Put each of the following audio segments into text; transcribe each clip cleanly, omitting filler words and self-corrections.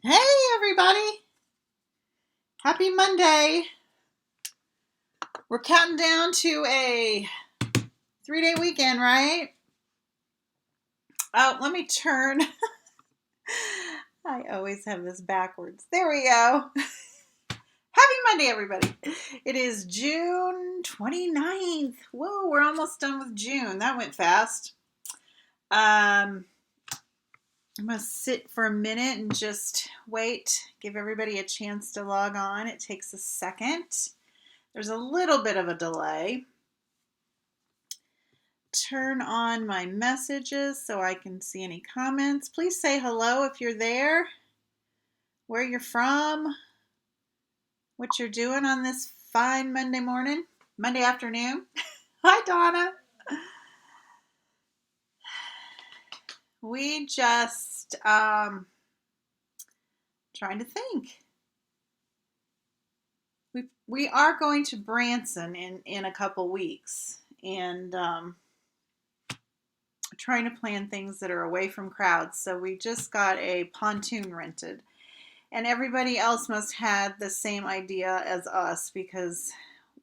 Hey, everybody. Happy Monday. We're counting down to a 3-day weekend, right? Oh, let me turn. I always have this backwards. There we go. Happy Monday, everybody. It is June 29th. Whoa, we're almost done with June. That went fast. I'm going to sit for a minute and just wait, give everybody a chance to log on. It takes a second. There's a little bit of a delay. Turn on my messages so I can see any comments. Please say hello if you're there, where you're from, what you're doing on this fine Monday morning, Monday afternoon. Hi, Donna. We just trying to think. We are going to Branson in a couple weeks, and trying to plan things that are away from crowds. So we just got a pontoon rented. And everybody else must have the same idea as us because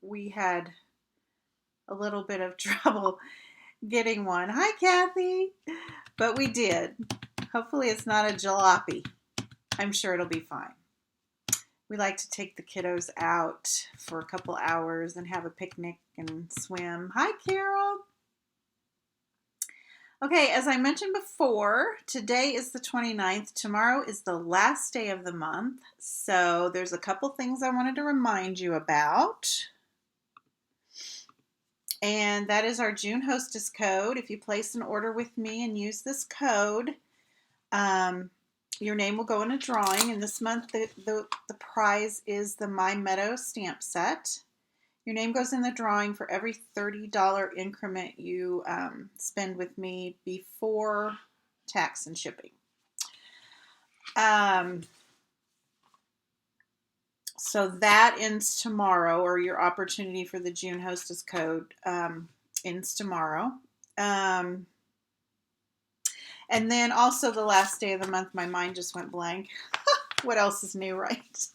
we had a little bit of trouble getting one. Hi, Kathy. But we did. Hopefully it's not a jalopy. I'm sure it'll be fine. We like to take the kiddos out for a couple hours and have a picnic and swim. Hi, Carol. Okay, as I mentioned before, today is the 29th. Tomorrow is the last day of the month. So there's a couple things I wanted to remind you about. And that is our June hostess code. If you place an order with me and use this code, your name will go in a drawing. And this month, the prize is the My Meadow stamp set. Your name goes in the drawing for every $30 increment you spend with me before tax and shipping. So that ends tomorrow, or your opportunity for the June hostess code ends tomorrow. And then also the last day of the month, my mind just went blank. What else is new, right?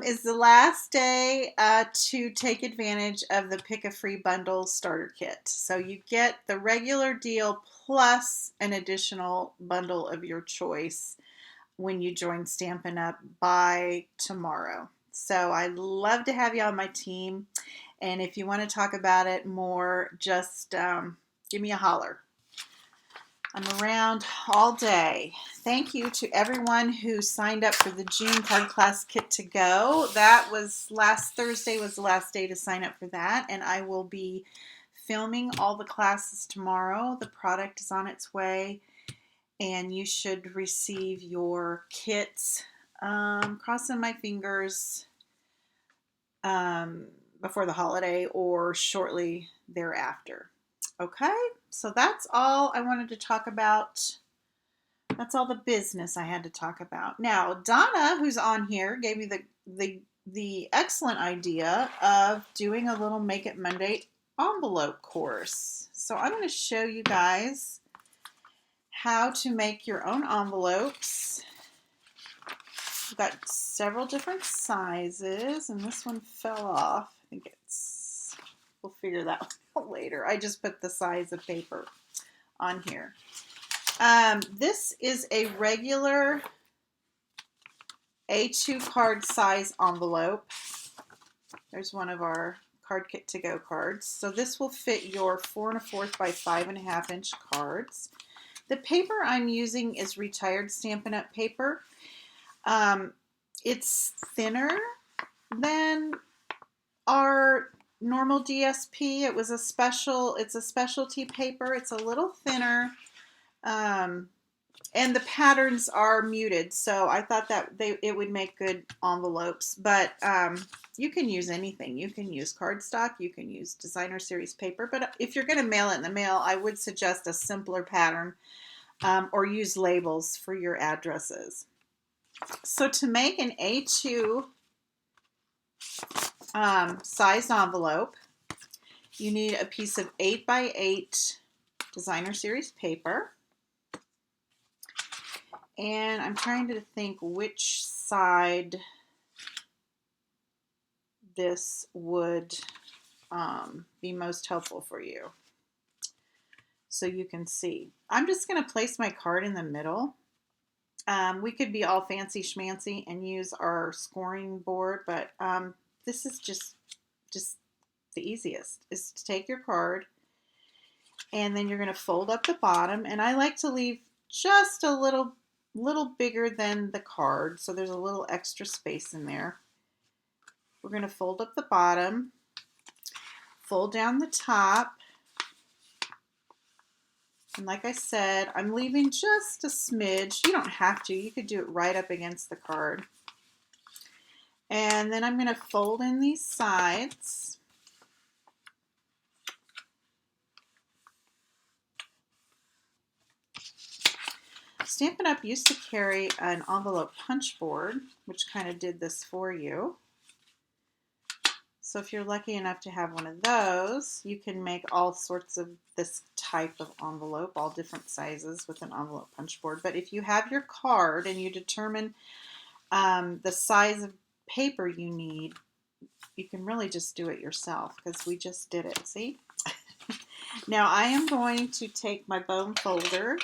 Is the last day to take advantage of the Pick a Free Bundle starter kit. So you get the regular deal plus an additional bundle of your choice when you join Stampin' Up! By tomorrow. So I'd love to have you on my team. And if you want to talk about it more, just give me a holler. I'm around all day. Thank you to everyone who signed up for the June card class kit to go. That was last Thursday was the last day to sign up for that, and I will be filming all the classes tomorrow. The product is on its way, and you should receive your kits. Crossing my fingers before the holiday or shortly thereafter. Okay, so that's all I wanted to talk about. That's all the business I had to talk about. Now, Donna, who's on here, gave me the excellent idea of doing a little Make It Monday envelope course. So I'm going to show you guys how to make your own envelopes. We've got several different sizes, and this one fell off. I think we'll figure that out later. I just put the size of paper on here. This is a regular A2 card size envelope. There's one of our card kit to go cards. So this will fit your 4 1/4 by 5 1/2 inch cards. The paper I'm using is retired Stampin' Up! Paper. It's thinner than our normal DSP. It's a specialty paper. It's a little thinner. And the patterns are muted, so I thought that it would make good envelopes. But you can use anything. You can use cardstock. You can use designer series paper. But if you're going to mail it in the mail, I would suggest a simpler pattern or use labels for your addresses. So to make an A2 sized envelope, you need a piece of 8 by 8 designer series paper. And I'm trying to think which side this would be most helpful for you, so you can see. I'm just going to place my card in the middle. We could be all fancy schmancy and use our scoring board, but this is just the easiest, is to take your card and then you're going to fold up the bottom, and I like to leave just a little bigger than the card, so there's a little extra space in there. We're going to fold up the bottom, fold down the top, and like I said, I'm leaving just a smidge. You don't have to. You could do it right up against the card. And then I'm going to fold in these sides. Stampin' Up! Used to carry an envelope punch board, which kind of did this for you. So if you're lucky enough to have one of those, you can make all sorts of this type of envelope, all different sizes with an envelope punch board. But if you have your card and you determine the size of paper you need, you can really just do it yourself, because we just did it, see? Now I am going to take my bone folder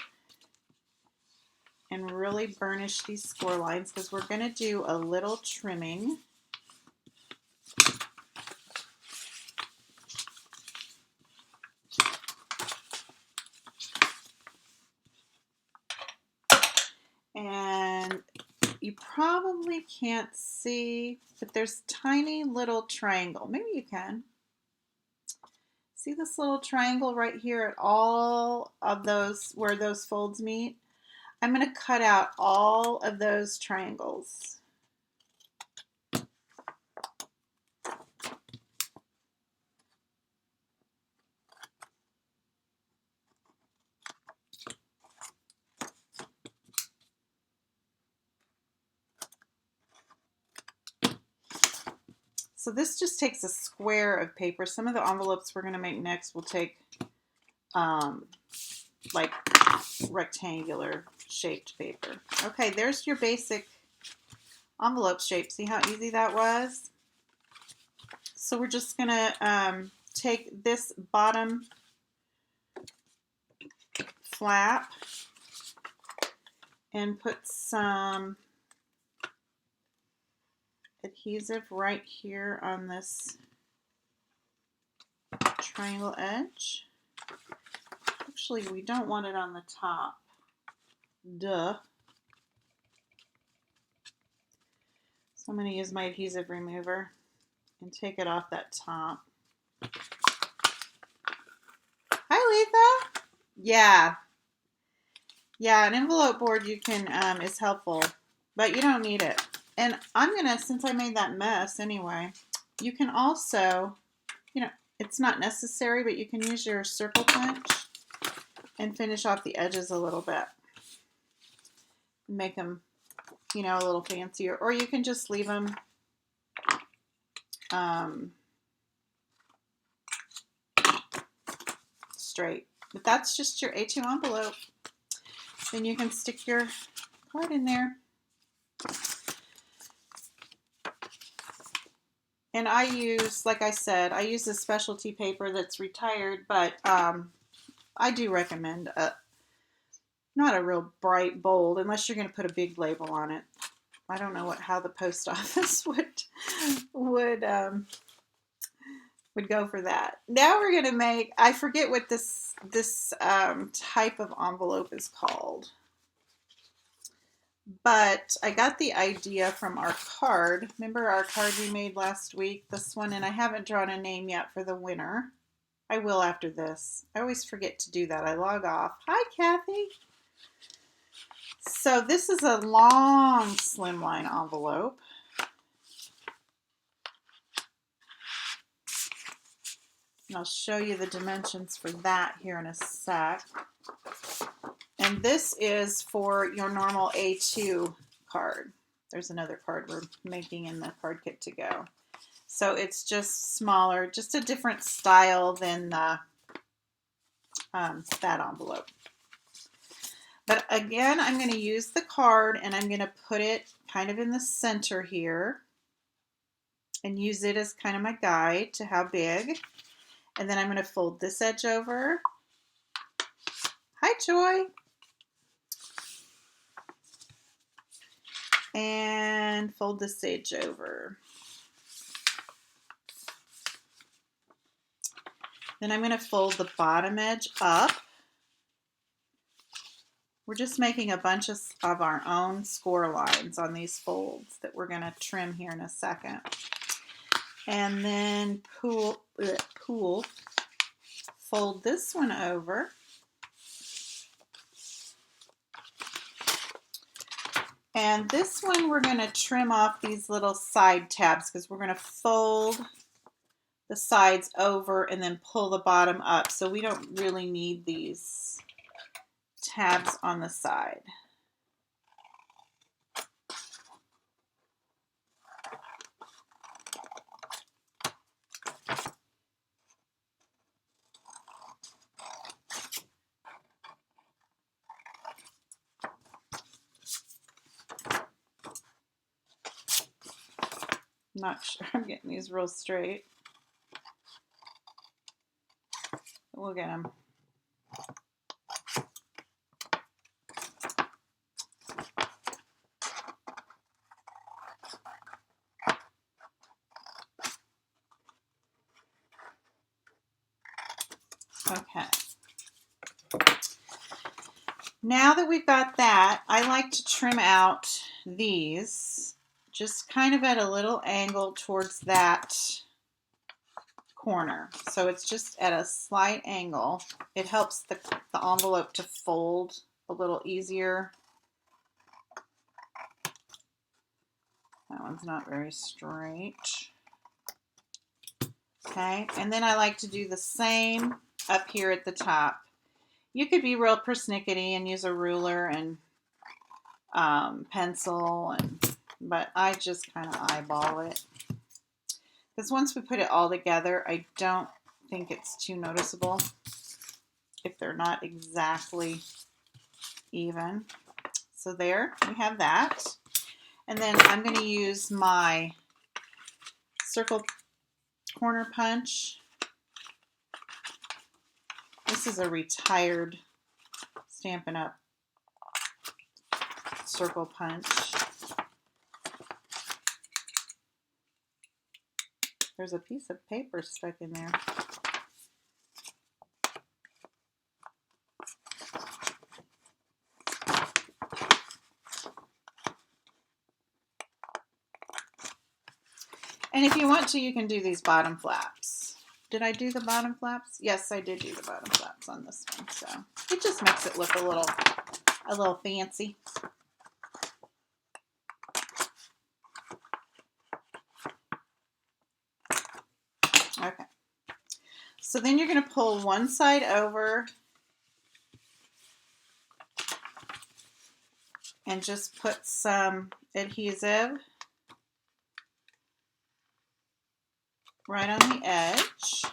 and really burnish these score lines, because we're going to do a little trimming. And you probably can't see, but there's tiny little triangle. Maybe you can. See this little triangle right here at all of those, where those folds meet? I'm going to cut out all of those triangles. So this just takes a square of paper. Some of the envelopes we're going to make next will take like rectangular shaped paper. Okay, there's your basic envelope shape. See how easy that was? So we're just going to take this bottom flap and put some adhesive right here on this triangle edge. Actually, we don't want it on the top. Duh. So I'm going to use my adhesive remover and take it off that top. Hi, Letha. Yeah. Yeah, an envelope board you can is helpful, but you don't need it. And I'm going to, since I made that mess anyway, you can also, you know, it's not necessary, but you can use your circle punch and finish off the edges a little bit. Make them, you know, a little fancier. Or you can just leave them straight. But that's just your A2 envelope. Then you can stick your card in there. And I use, like I said, I use a specialty paper that's retired, but I do recommend not a real bright, bold, unless you're going to put a big label on it. I don't know how the post office would go for that. Now we're going to make, I forget what this type of envelope is called. But I got the idea from our card. Remember our card we made last week? This one, and I haven't drawn a name yet for the winner. I will after this. I always forget to do that. I log off. Hi, Kathy. So this is a long slimline envelope. And I'll show you the dimensions for that here in a sec. And this is for your normal A2 card. There's another card we're making in the card kit to go. So it's just smaller, just a different style than the, that envelope. But again, I'm going to use the card and I'm going to put it kind of in the center here and use it as kind of my guide to how big. And then I'm going to fold this edge over. Hi, Joy. And fold this edge over. Then I'm going to fold the bottom edge up. We're just making a bunch of our own score lines on these folds that we're going to trim here in a second. And then fold this one over. And this one we're going to trim off these little side tabs because we're going to fold the sides over and then pull the bottom up. So we don't really need these tabs on the side. I'm not sure I'm getting these real straight. We'll get them. Okay. Now that we've got that, I like to trim out these just kind of at a little angle towards that corner. So it's just at a slight angle. It helps the envelope to fold a little easier. That one's not very straight. Okay, and then I like to do the same up here at the top. You could be real persnickety and use a ruler and pencil, but I just kind of eyeball it. Because once we put it all together, I don't think it's too noticeable if they're not exactly even. So there, we have that. And then I'm going to use my circle corner punch. This is a retired Stampin' Up! Circle punch. There's a piece of paper stuck in there. And if you want to, you can do these bottom flaps. Did I do the bottom flaps? Yes, I did do the bottom flaps on this one. So it just makes it look a little fancy. Okay. So then you're going to pull one side over and just put some adhesive right on the edge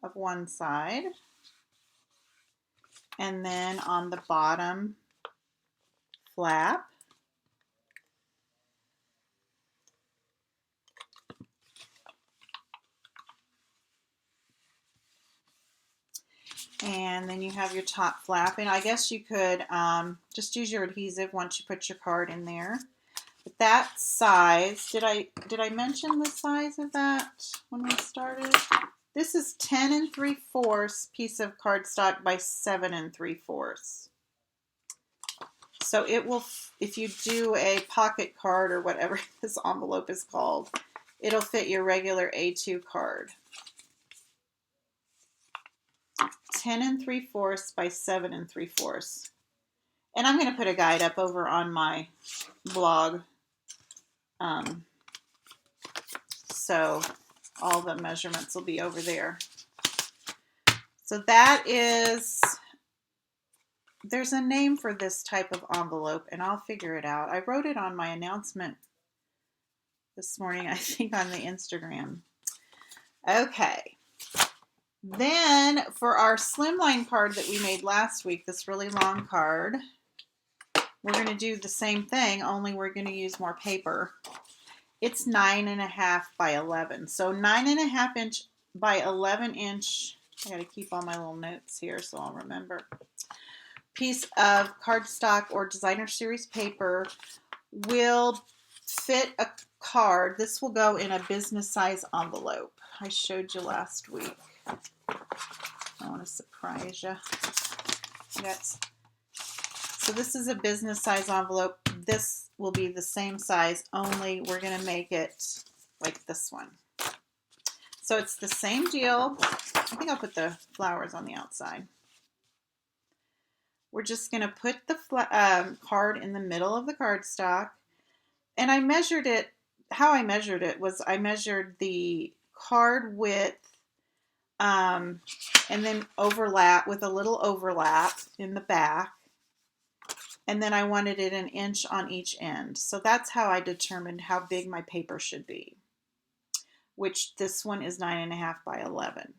of one side, and then on the bottom flap. And then you have your top flap, and I guess you could just use your adhesive once you put your card in there. But that size, did I mention the size of that when we started? This is 10 3/4 piece of cardstock by 7 3/4. So it will, if you do a pocket card or whatever this envelope is called, it'll fit your regular A2 card. 10 3/4 by 7 3/4. And I'm going to put a guide up over on my blog. So all the measurements will be over there. So that is, there's a name for this type of envelope, and I'll figure it out. I wrote it on my announcement this morning, I think on the Instagram. Okay. Then for our slimline card that we made last week, this really long card, we're going to do the same thing, only we're going to use more paper. It's 9.5 by 11. So 9.5 inch by 11 inch. I got to keep all my little notes here so I'll remember. Piece of cardstock or designer series paper will fit a card. This will go in a business size envelope. I showed you last week. I want to surprise you. So this is a business size envelope. This will be the same size, only we're going to make it like this one. So it's the same deal. I think I'll put the flowers on the outside. We're just going to put the card in the middle of the cardstock. And I measured it, how I measured it was I measured the card width and then overlap with a little overlap in the back. And then I wanted it an inch on each end. So that's how I determined how big my paper should be, which this one is 9.5 by 11.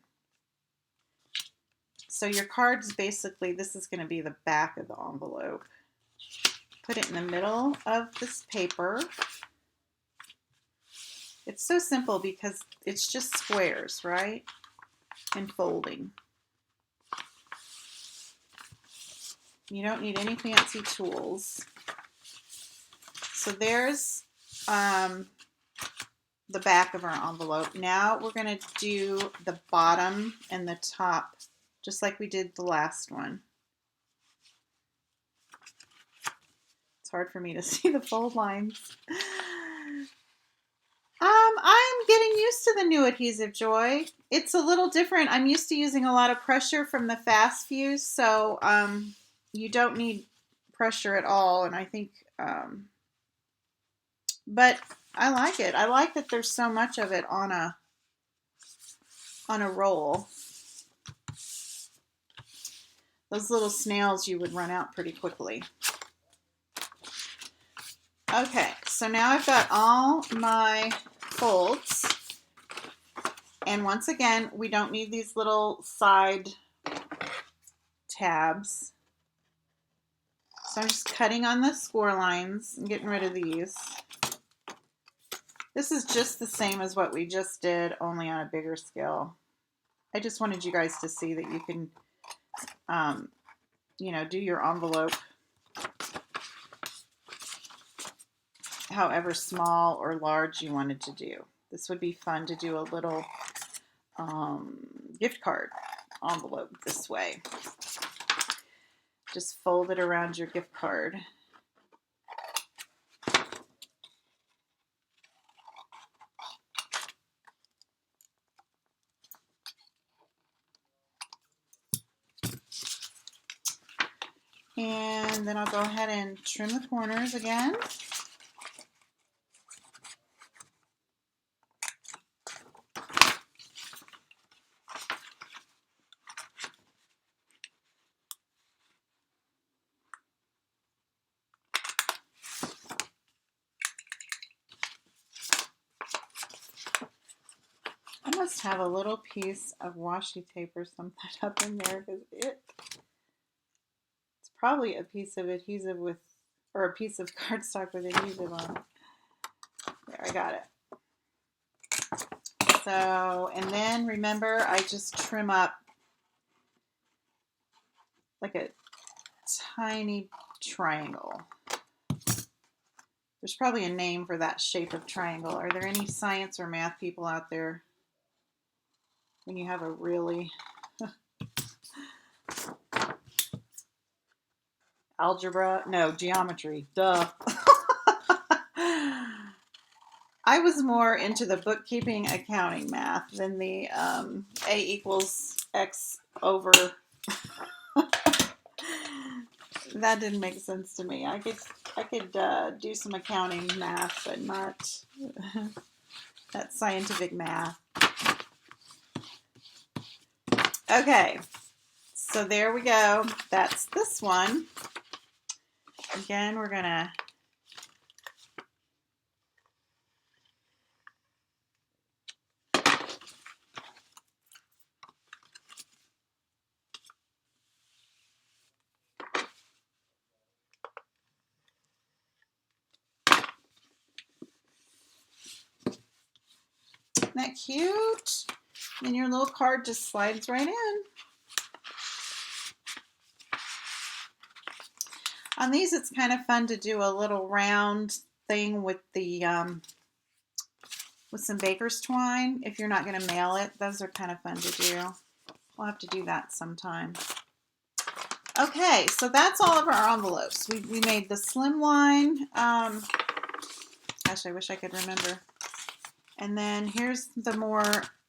So your card's basically, this is going to be the back of the envelope. Put it in the middle of this paper. It's so simple because it's just squares, right? And folding. You don't need any fancy tools. So there's the back of our envelope. Now we're going to do the bottom and the top, just like we did the last one. It's hard for me to see the fold lines. I'm getting used to the new adhesive, Joy. It's a little different. I'm used to using a lot of pressure from the fast fuse, so you don't need pressure at all, and I think, but I like it. I like that there's so much of it on a roll. Those little snails you would run out pretty quickly. Okay, so now I've got all my folds. And once again, we don't need these little side tabs. So I'm just cutting on the score lines and getting rid of these. This is just the same as what we just did, only on a bigger scale. I just wanted you guys to see that you can, you know, do your envelope however small or large you wanted to do. This would be fun to do a little gift card envelope this way. Just fold it around your gift card. And then I'll go ahead and trim the corners again. I must have a little piece of washi tape or something up in there because it's probably a piece of adhesive with, or a piece of cardstock with adhesive on it. There, I got it. So, and then remember, I just trim up like a tiny triangle. There's probably a name for that shape of triangle. Are there any science or math people out there? When you have a really algebra, no, geometry, duh. I was more into the bookkeeping accounting math than the A equals X over. That didn't make sense to me. I could do some accounting math, but not that scientific math. Okay, so there we go. That's this one. Again, we're gonna that cute? And your little card just slides right in. On these, it's kind of fun to do a little round thing with the with some baker's twine. If you're not going to mail it, those are kind of fun to do. We'll have to do that sometime. Okay, so that's all of our envelopes. We made the slimline. Gosh, I wish I could remember. And then here's the more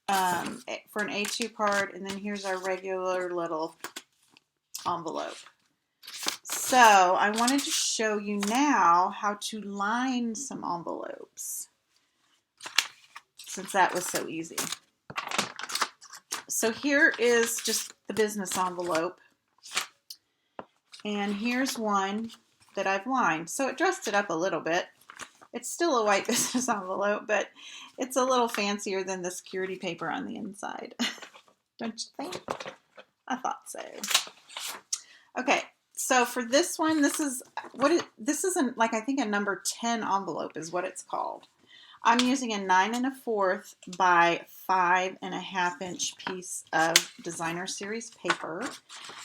for an A2 card, and then here's our regular little envelope. So I wanted to show you now how to line some envelopes, since that was so easy. So here is just the business envelope, and here's one that I've lined. So it dressed it up a little bit. It's still a white business envelope, but it's a little fancier than the security paper on the inside. Don't you think? I thought so. Okay, so for this one, this isn't like, I think a number 10 envelope is what it's called. I'm using a 9 1/4 by 5 1/2 inch piece of designer series paper,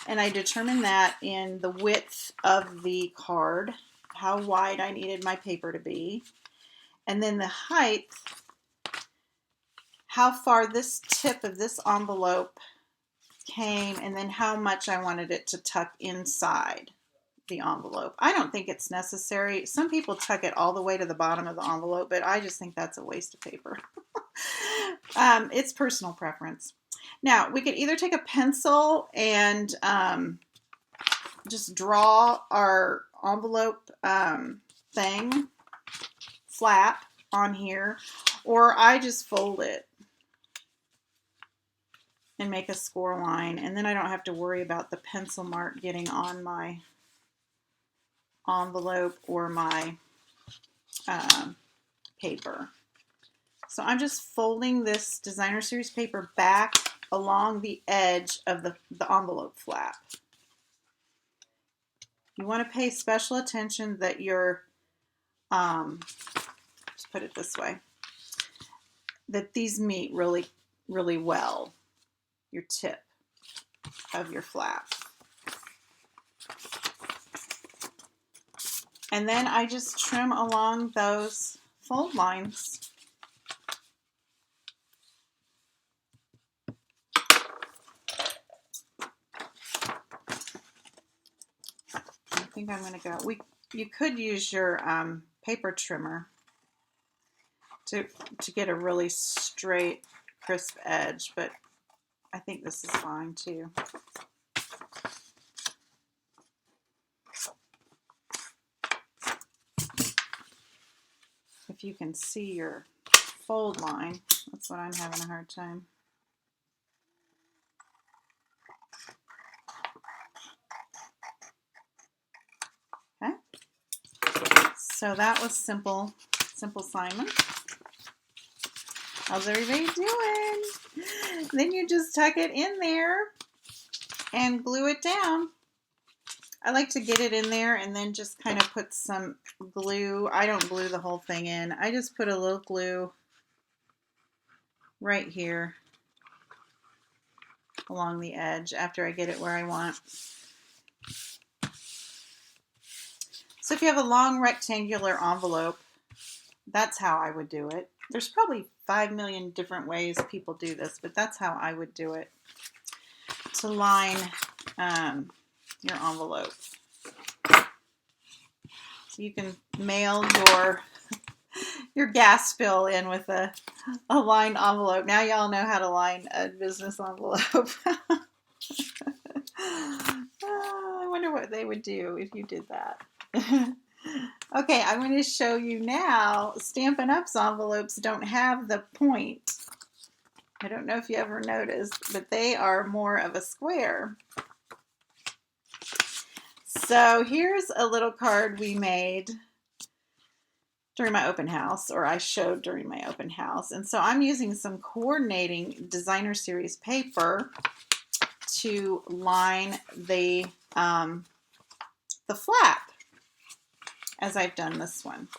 and I determined that in the width of the card, how wide I needed my paper to be, and then the height, how far this tip of this envelope came, and then how much I wanted it to tuck inside the envelope. I don't think it's necessary. Some people tuck it all the way to the bottom of the envelope, but I just think that's a waste of paper. It's personal preference. Now, we could either take a pencil and just draw our envelope flap on here, or I just fold it and make a score line, and then I don't have to worry about the pencil mark getting on my envelope or my paper. So I'm just folding this designer series paper back along the edge of the envelope flap. You want to pay special attention that your, let's put it this way, that these meet really, really well, your tip of your flap. And then I just trim along those fold lines. I think I'm going to go. You could use your paper trimmer to get a really straight, crisp edge, but I think this is fine too. If you can see your fold line, that's what I'm having a hard time. Okay, so that was simple Simon. How's everybody doing? Then you just tuck it in there and glue it down. I like to get it in there and then just kind of put some glue. I don't glue the whole thing in. I just put a little glue right here along the edge after I get it where I want. So if you have a long rectangular envelope, that's how I would do it. There's probably 5 million different ways people do this, but that's how I would do it to line your envelope. So you can mail your gas bill in with a lined envelope. Now y'all know how to line a business envelope. I wonder what they would do if you did that. Okay, I'm going to show you now. Stampin' Up's envelopes don't have the point. I don't know if you ever noticed, but they are more of a square. So here's a little card we made during my open house, or I showed during my open house. And so I'm using some coordinating designer series paper to line the flap as I've done this one.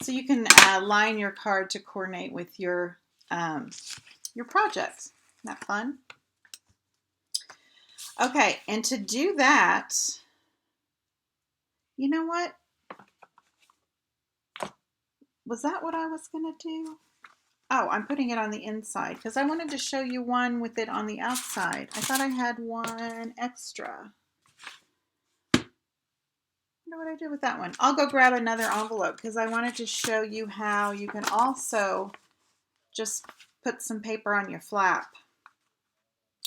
So you can line your card to coordinate with your project. Isn't that fun? Okay, and to do that, you know what? Was that what I was going to do? Oh, I'm putting it on the inside because I wanted to show you one with it on the outside. I thought I had one extra. I wonder what I did with that one. I'll go grab another envelope because I wanted to show you how you can also just put some paper on your flap,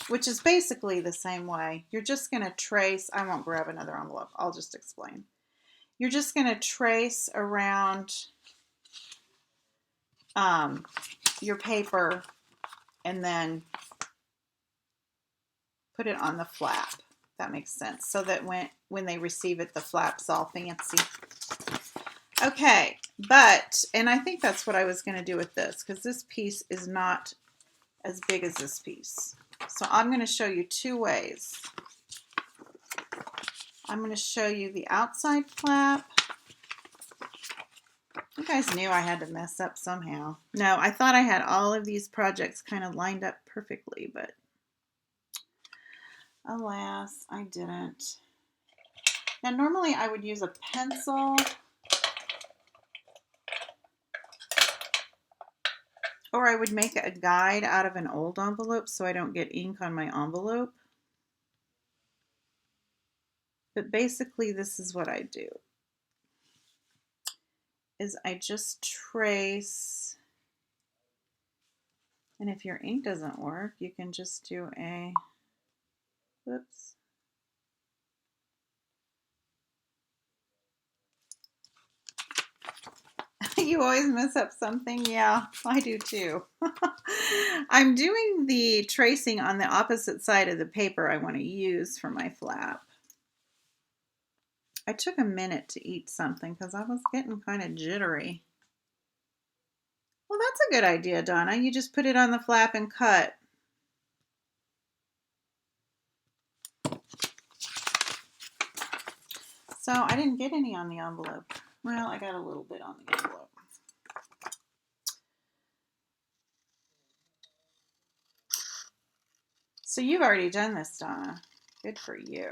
which is basically the same way. You're just going to trace. I won't grab another envelope. I'll just explain. You're just going to trace around your paper and then put it on the flap. That makes sense. So that when they receive it, the flap's all fancy. Okay, and I think that's what I was going to do with this because this piece is not as big as this piece. So I'm going to show you two ways. I'm going to show you the outside flap. You guys knew I had to mess up somehow. No, I thought I had all of these projects kind of lined up perfectly, but alas, I didn't. Now, normally I would use a pencil or I would make a guide out of an old envelope so I don't get ink on my envelope. But basically, this is what I do. Is I just trace, and if your ink doesn't work, you can just do a, whoops. You always mess up something. Yeah, I do too. I'm doing the tracing on the opposite side of the paper I want to use for my flap. I took a minute to eat something because I was getting kind of jittery. Well, that's a good idea, Donna. You just put it on the flap and cut. So I didn't get any on the envelope. Well, I got a little bit on the envelope. So you've already done this, Donna. Good for you.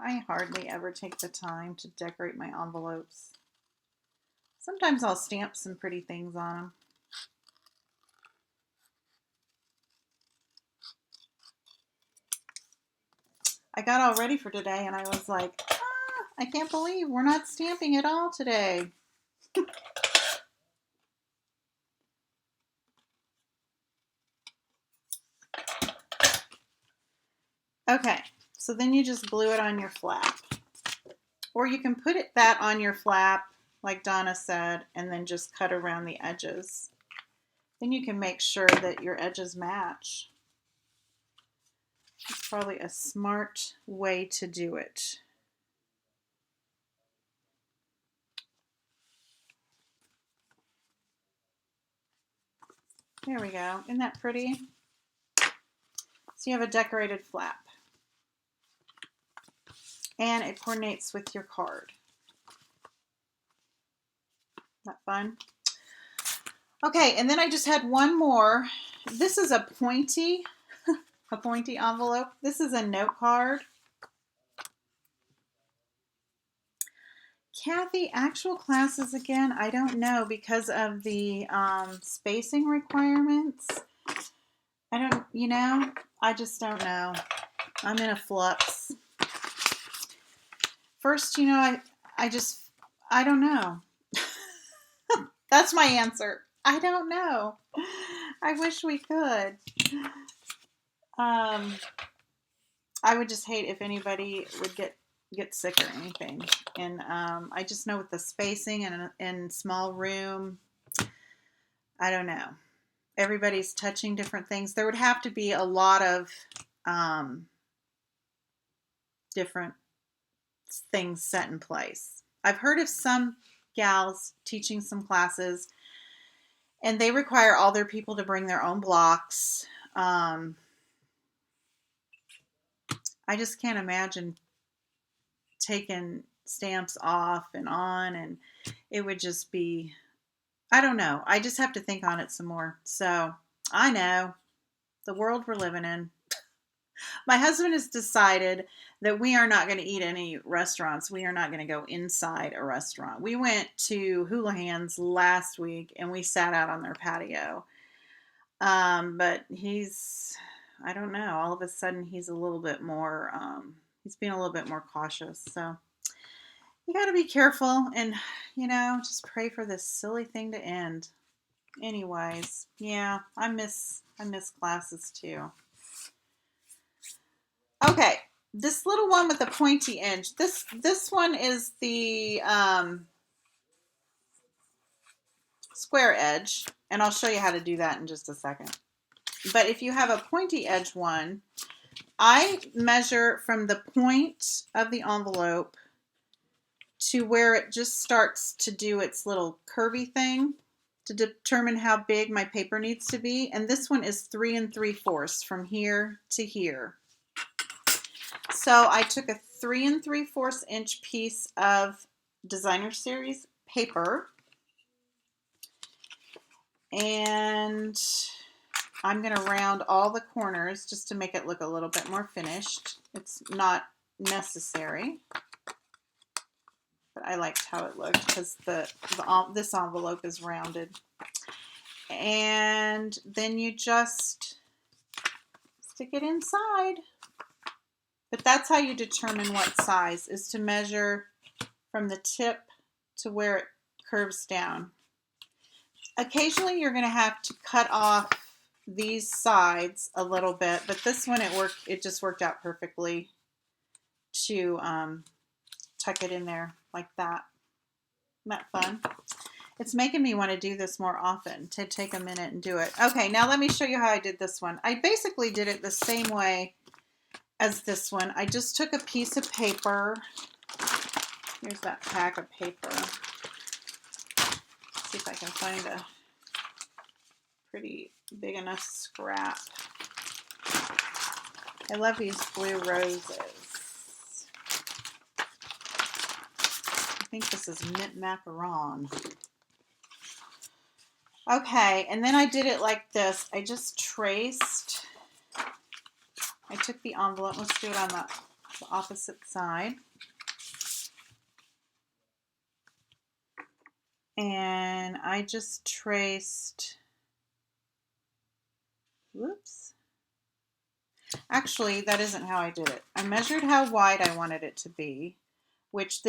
I hardly ever take the time to decorate my envelopes. Sometimes I'll stamp some pretty things on them. I got all ready for today and I was like, I can't believe we're not stamping at all today. Okay, so then you just glue it on your flap. Or you can put that on your flap, like Donna said, and then just cut around the edges. Then you can make sure that your edges match. It's probably a smart way to do it. There we go. Isn't that pretty? So you have a decorated flap. And it coordinates with your card. Isn't that fun? Okay, and then I just had one more. This is a pointy envelope. This is a note card. Kathy, actual classes again, I don't know because of the spacing requirements. I just don't know. I'm in a flux. First, I don't know. That's my answer. I don't know. I wish we could. I would just hate if anybody would get sick or anything. And I just know with the spacing and in small room, I don't know. Everybody's touching different things. There would have to be a lot of different things set in place. I've heard of some gals teaching some classes and they require all their people to bring their own blocks. I just can't imagine taking stamps off and on, and it would just be I don't know. I just have to think on it some more. So I know the world we're living in. My husband has decided that we are not going to eat any restaurants. We are not going to go inside a restaurant. We went to Houlihan's last week and we sat out on their patio. But I don't know, all of a sudden he's a little bit more, he's being a little bit more cautious. So you got to be careful and, just pray for this silly thing to end. Anyways, yeah, I miss classes too. Okay, this little one with the pointy edge. This one is the square edge, and I'll show you how to do that in just a second. But if you have a pointy edge one, I measure from the point of the envelope to where it just starts to do its little curvy thing to determine how big my paper needs to be. And this one is 3 3/4 from here to here. So I took a 3 3/4 inch piece of designer series paper, and I'm going to round all the corners just to make it look a little bit more finished. It's not necessary, but I liked how it looked because this envelope is rounded. And then you just stick it inside. But that's how you determine what size, is to measure from the tip to where it curves down. Occasionally you're going to have to cut off these sides a little bit, but this one it just worked out perfectly to tuck it in there like that. Isn't that fun? It's making me want to do this more often, to take a minute and do it. Okay, now let me show you how I did this one. I basically did it the same way as this one. I just took a piece of paper. Here's that pack of paper. Let's see if I can find a pretty big enough scrap. I love these blue roses. I think this is mint macaron. Okay, and then I did it like this. I just traced. I took the envelope. Let's do it on the opposite side. And I just traced. Whoops. Actually, that isn't how I did it. I measured how wide I wanted it to be, which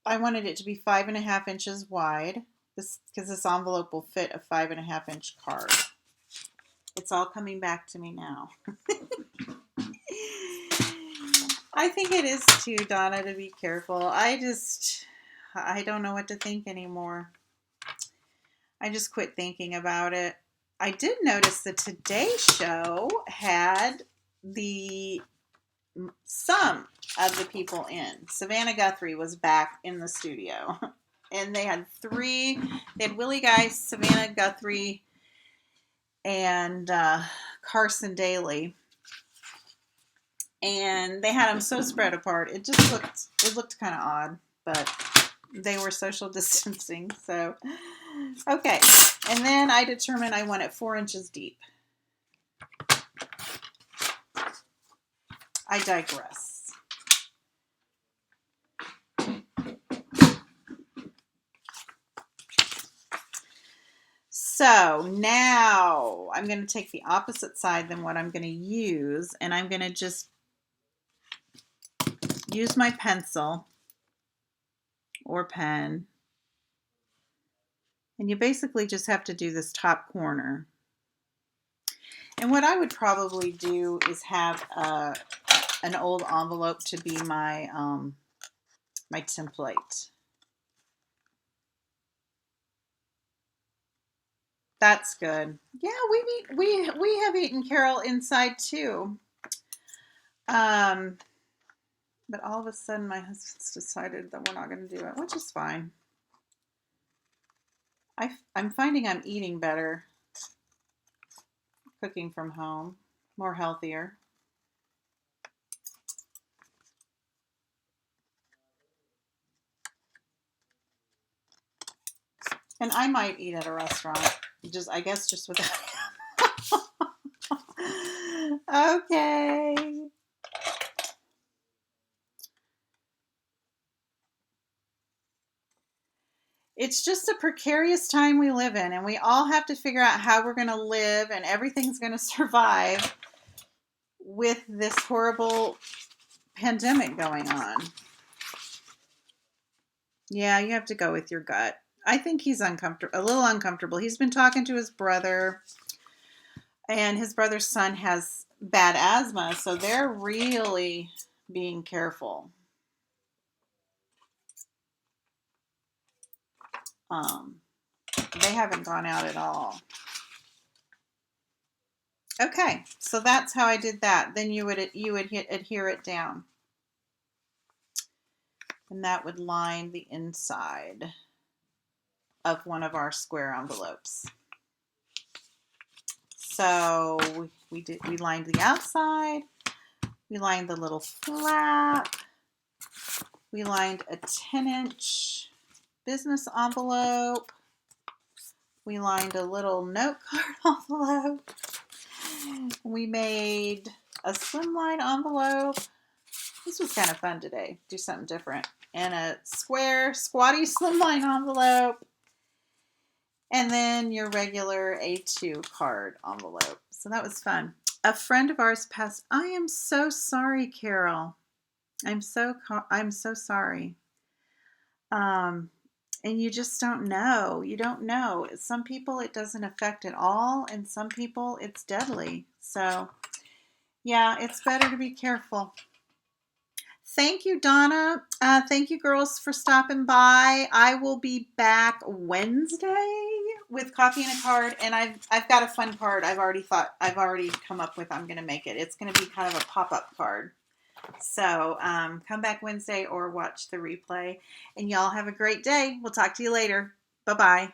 I wanted it to be 5.5 inches wide, because this envelope will fit a 5.5 inch card. It's all coming back to me now. I think it is too, Donna, to be careful. I don't know what to think anymore. I just quit thinking about it. I did notice the Today Show had some of the people in. Savannah Guthrie was back in the studio. And they had Willie Guy, Savannah Guthrie, and Carson Daly. And they had them so spread apart. It looked kind of odd, but they were social distancing. So, okay. And then I determined I want it 4 inches deep. I digress. So now I'm going to take the opposite side than what I'm going to use, and I'm going to just use my pencil or pen. And you basically just have to do this top corner. And what I would probably do is have an old envelope to be my my template. That's good. Yeah, we have eaten Carol inside too. But all of a sudden my husband's decided that we're not going to do it, which is fine. I'm finding I'm eating better, cooking from home, more healthier. And I might eat at a restaurant. I guess just without him. Okay. It's just a precarious time we live in, and we all have to figure out how we're going to live, and everything's going to survive with this horrible pandemic going on. Yeah, you have to go with your gut. I think he's uncomfortable, a little uncomfortable. He's been talking to his brother, and his brother's son has bad asthma, so they're really being careful. They haven't gone out at all. Okay, so that's how I did that. Then you would adhere it down, and that would line the inside of one of our square envelopes. So we lined the outside, we lined the little flap, we lined a 10-inch business envelope, we lined a little note card envelope, we made a slimline envelope. This was kind of fun today, do something different. And a square squatty slimline envelope, and then your regular A2 card envelope. So that was fun. A friend of ours passed. I am so sorry, Carol. I'm so sorry. And you just don't know. You don't know. Some people it doesn't affect at all, and some people it's deadly. So, yeah, it's better to be careful. Thank you, Donna. Thank you, girls, for stopping by. I will be back Wednesday with coffee and a card, and I've got a fun card. I've already come up with. I'm going to make it. It's going to be kind of a pop-up card. So come back Wednesday or watch the replay, and y'all have a great day. We'll talk to you later. Bye-bye.